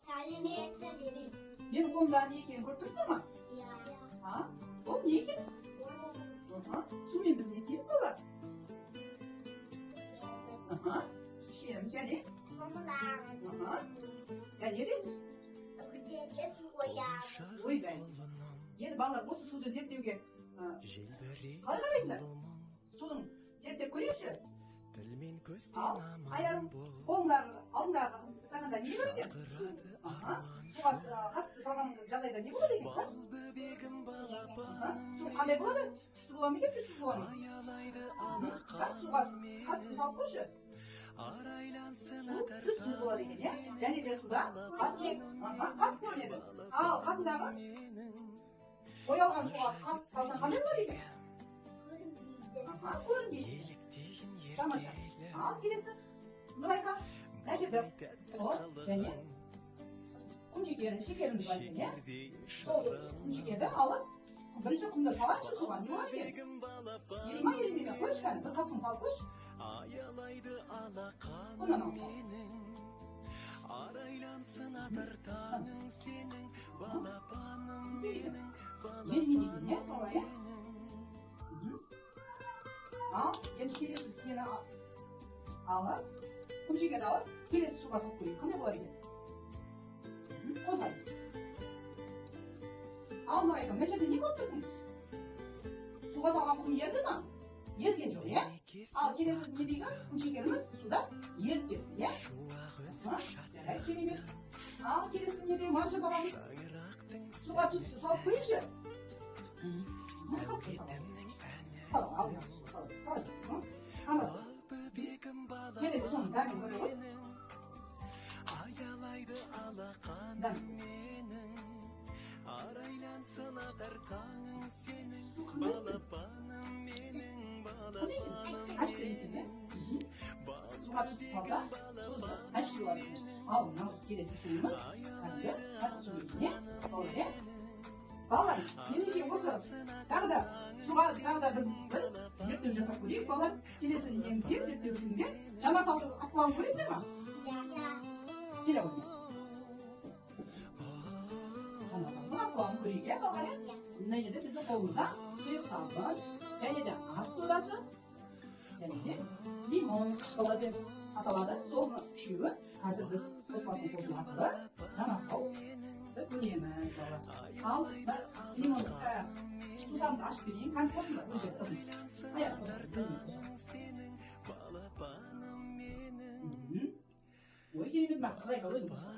Сәлеметсіздер. Мен қолымда не екенін көріп тұрсыңдар ма? Иә. Ол не екен? Сумен біз не істейміз балалар? Ішеміз және? Қымыламыз. Және етеміз. Көтерге су қоямыз. Ойбай. Енді балалар осы суды зерттеуге қалай қарайсыңдар? Судың зерттеп көрейікші. Ал аяғым қолыңдағы алдыңдағы стаканда не бар екен? Суға қасықты салған жағдайда не болады екен? Су қандай болады? Түсті бола ма екен, түссіз бола ма? Суға қасықты салып қойшы. Су түссіз болады екен, иә? Және де суда қасық көрінеді. Ал қасындағы боялған суға қасықты салсаң қандай болады екен? Көрінбейді. Тамаша. Ал келесі Нұрайқа мына жерде қор және құмшекерін, шекерін бар екен, иә? Сол құмшекерді алып, бірінші құмды салайыншы суға, не болады екен? Ерей ма, ерей ме? Қойшы кәні, бір қасқын салып қойшы. Құмнан алып сал. Ереймен екен, иә? Солай, иә? Ал, енді келесі нені алып, құмшекерді алып, келесі суға салып көрейік. Қандай болар екен? Қозғаймыз. Ал Нұрайқа, мына жерде не көріп тұрсың? Суға салған құм ерді ма? Ерген жоқ, иә? Ал келесі не дейгі? Құмшекеріміз суда еріп кетті, иә? Жарайды, керемет. Ал келесі не дейгі? Маржа бабамыз суға тұзды салып көрейікші. Қасқы салып. Салып, қанасы. Және де соның дәмін көре ғой. Әшті екен, иә? Суға тұзды салса, тұзды әшті болады екен. Ал мынау келесі суымыз кәдімгі қатты су екен, иә? Солай, иә? Балалар, ендеше осы тағы да суға тағы да біз бір зерттеу жасап көрейік. Балалар, келесі немізде, зерттеушімізде Жанартауды атқылауын көресіздер ма? Келе ғой. Жанартаудың атқылауын көрейік, иә балалар? Мына жерде біздің қолымызда сұйық сабын, және де ас содасы, және де лимон қышқылы деп аталады. Сол үшеуі қазір біз қоспасын қосу арқылы Жанартауды көреміз балалар. Ал лимон сусамды ашып берейін, қант қосыңдар, өздері қосыңдар. Аяқ қосыңдар, өзімен қосыңдар. Ой, керемет ма, Нұрайқа өзің қосың.